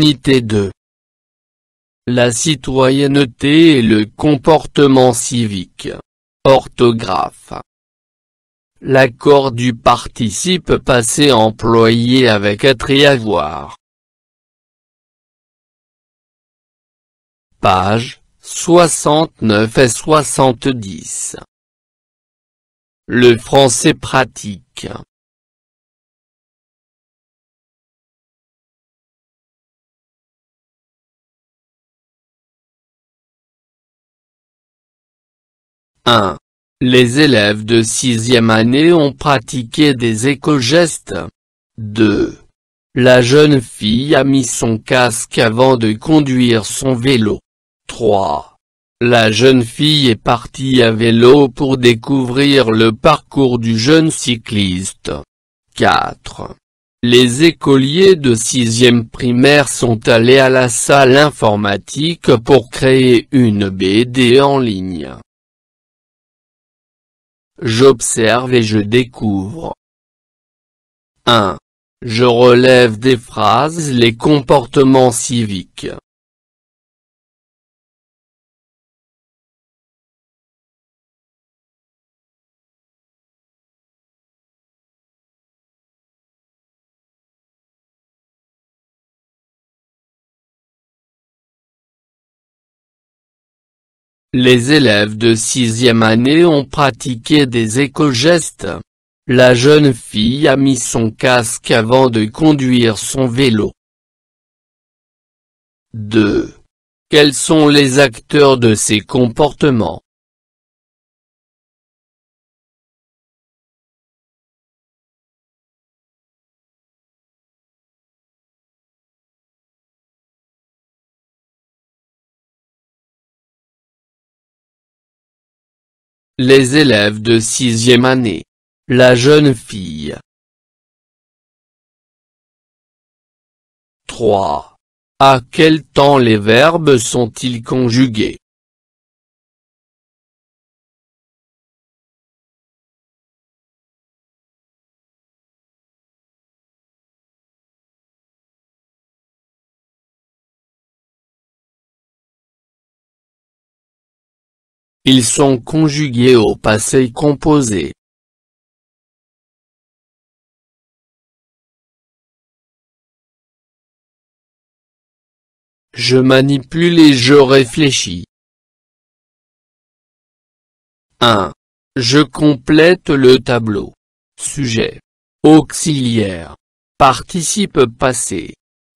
Unité 2. La citoyenneté et le comportement civique. Orthographe. L'accord du participe passé employé avec être et avoir. Pages 69 et 70. Le français pratique. Les élèves de 6e année ont pratiqué des éco-gestes. 2. La jeune fille a mis son casque avant de conduire son vélo. 3. La jeune fille est partie à vélo pour découvrir le parcours du jeune cycliste. 4. Les écoliers de 6e primaire sont allés à la salle informatique pour créer une BD en ligne. J'observe et je découvre. 1. Je relève des phrases les comportements civiques. Les élèves de 6e année ont pratiqué des éco-gestes. La jeune fille a mis son casque avant de conduire son vélo. 2. Quels sont les acteurs de ces comportements? Les élèves de 6e année. La jeune fille. 3. À quel temps les verbes sont-ils conjugués? Ils sont conjugués au passé composé. Je manipule et je réfléchis. 1. Je complète le tableau. Sujet. Auxiliaire. Participe passé.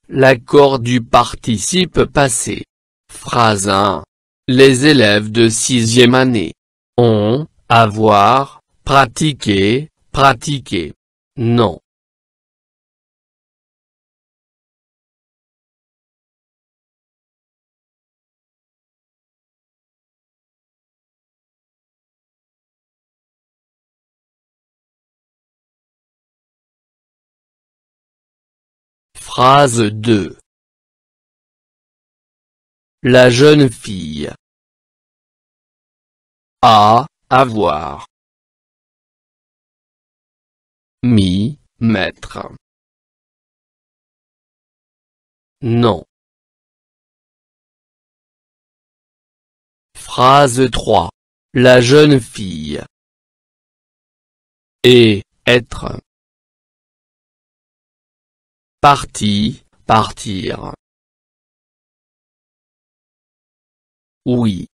L'accord du participe passé. Phrase 1. Les élèves de 6e année ont, avoir, pratiquer, pratiquer. Non. Phrase 2. La jeune fille a, avoir. Mis, mettre. Non. Phrase 3. La jeune fille et, être. Parti, partir. Oui.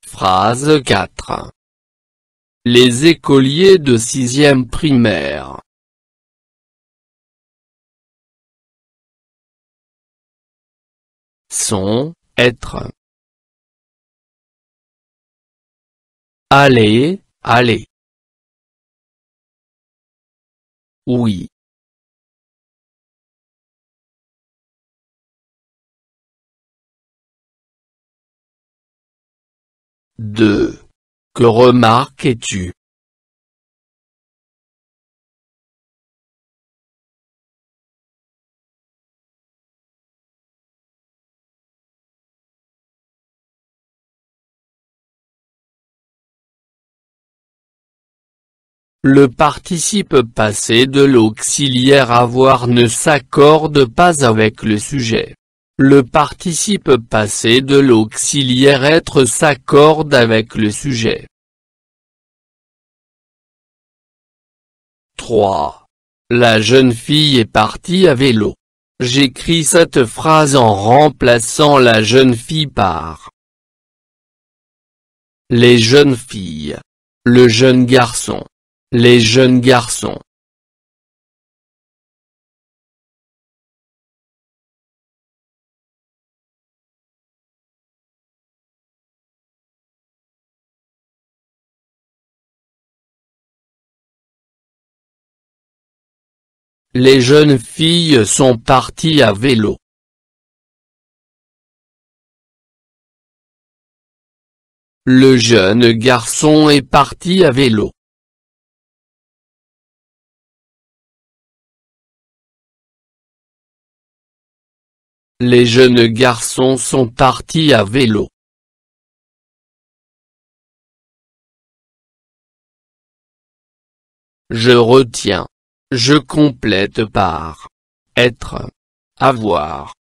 Phrase 4. Les écoliers de 6e primaire sont, être. Aller, aller. Oui. Deux. Que remarques-tu? Le participe passé de l'auxiliaire avoir ne s'accorde pas avec le sujet. Le participe passé de l'auxiliaire être s'accorde avec le sujet. 3. La jeune fille est partie à vélo. J'écris cette phrase en remplaçant la jeune fille par les jeunes filles, le jeune garçon, les jeunes garçons. Les jeunes filles sont parties à vélo. Le jeune garçon est parti à vélo. Les jeunes garçons sont partis à vélo. Je retiens. Je complète par être, avoir.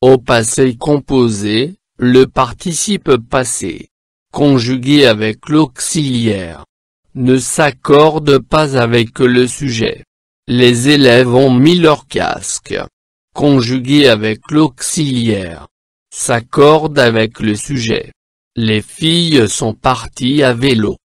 Au passé composé, le participe passé, conjugué avec l'auxiliaire, ne s'accorde pas avec le sujet. Les élèves ont mis leur casque, conjugué avec l'auxiliaire, s'accorde avec le sujet. Les filles sont parties à vélo.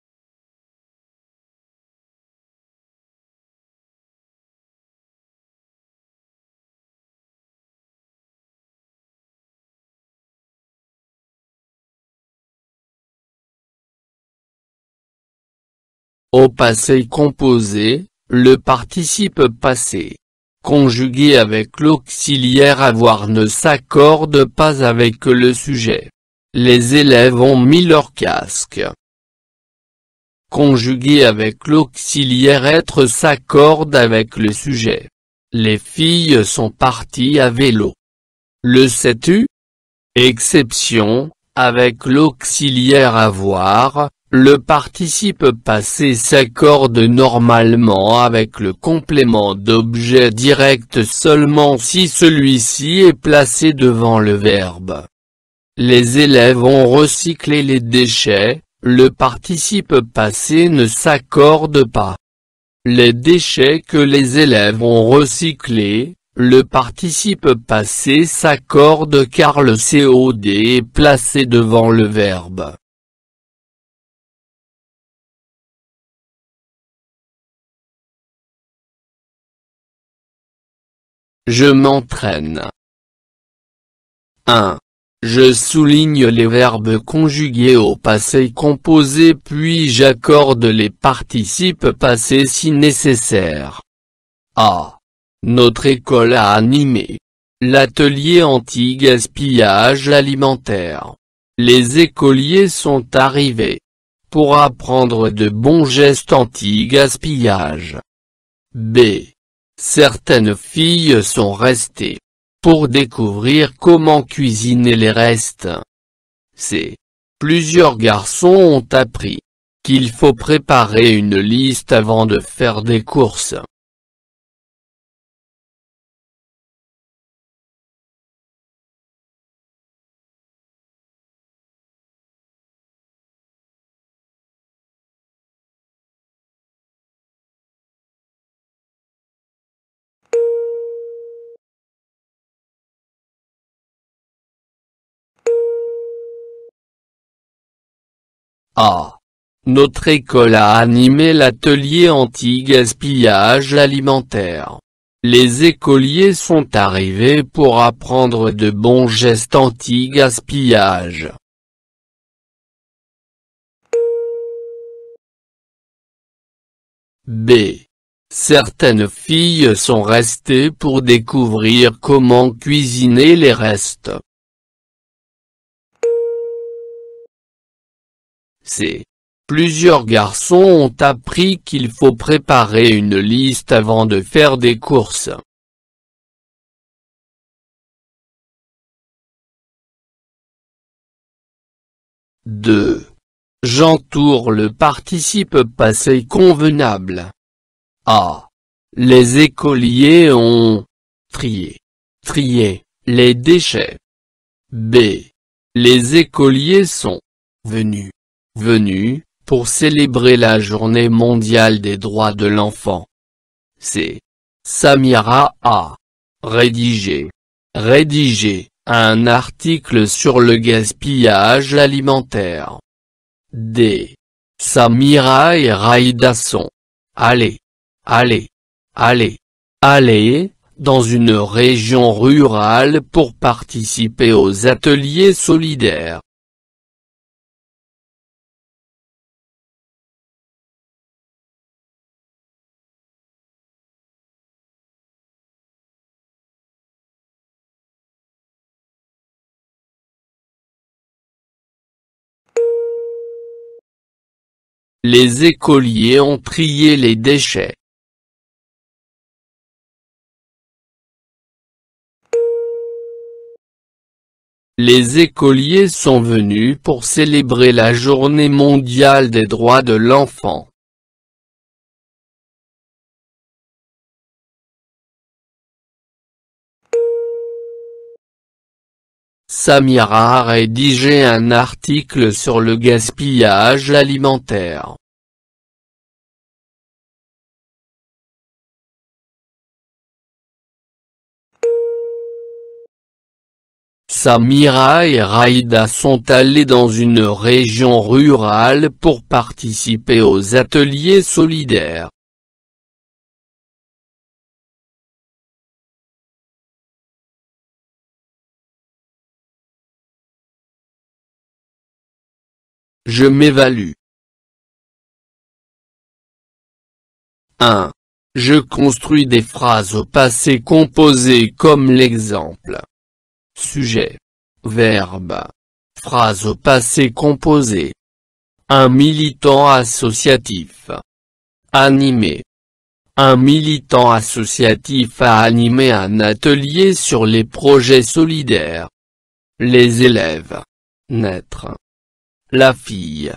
Au passé composé, le participe passé, conjugué avec l'auxiliaire avoir ne s'accorde pas avec le sujet. Les élèves ont mis leur casque. Conjugué avec l'auxiliaire être s'accorde avec le sujet. Les filles sont parties à vélo. Le sais-tu? Exception, avec l'auxiliaire avoir, le participe passé s'accorde normalement avec le complément d'objet direct seulement si celui-ci est placé devant le verbe. Les élèves ont recyclé les déchets, le participe passé ne s'accorde pas. Les déchets que les élèves ont recyclés, le participe passé s'accorde car le COD est placé devant le verbe. Je m'entraîne. 1. Je souligne les verbes conjugués au passé composé puis j'accorde les participes passés si nécessaire. A. Notre école a animé l'atelier anti-gaspillage alimentaire. Les écoliers sont arrivés pour apprendre de bons gestes anti-gaspillage. B. Certaines filles sont restées pour découvrir comment cuisiner les restes. C. Plusieurs garçons ont appris qu'il faut préparer une liste avant de faire des courses. A. Notre école a animé l'atelier anti-gaspillage alimentaire. Les écoliers sont arrivés pour apprendre de bons gestes anti-gaspillage. B. Certaines filles sont restées pour découvrir comment cuisiner les restes. C. Plusieurs garçons ont appris qu'il faut préparer une liste avant de faire des courses. J'entoure le participe passé convenable. A. Les écoliers ont trié les déchets. B. Les écoliers sont venus pour célébrer la Journée mondiale des droits de l'enfant. C. Samira a rédigé un article sur le gaspillage alimentaire. D. Samira et Raïda sont allés dans une région rurale pour participer aux ateliers solidaires. Les écoliers ont trié les déchets. Les écoliers sont venus pour célébrer la Journée mondiale des droits de l'enfant. Samira a rédigé un article sur le gaspillage alimentaire. Samira et Raïda sont allés dans une région rurale pour participer aux ateliers solidaires. Je m'évalue. 1. Je construis des phrases au passé composé comme l'exemple. Sujet. Verbe. Phrase au passé composé. Un militant associatif. Animé. Un militant associatif a animé un atelier sur les projets solidaires. Les élèves. Naître. La fille.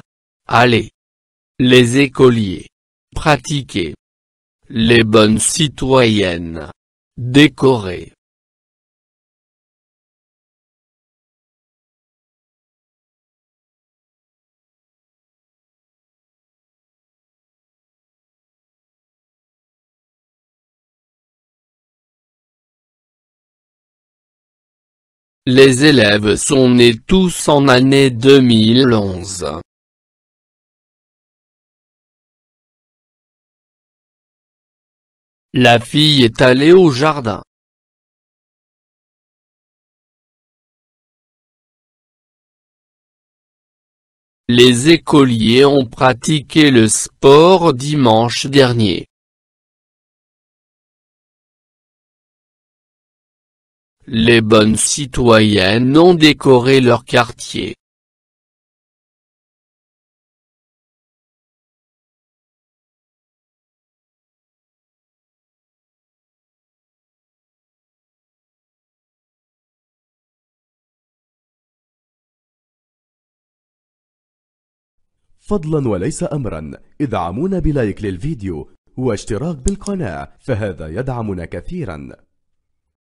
Aller. Les écoliers. Pratiquer. Les bonnes citoyennes. Décorer. Les élèves sont nés tous en année 2011. La fille est allée au jardin. Les écoliers ont pratiqué le sport dimanche dernier. Les bonnes citoyennes ont décoré leur quartier. فضلا وليس أمرا ادعمونا بلايك للفيديو واشتراك بالقناة، فهذا يدعمنا كثيرا.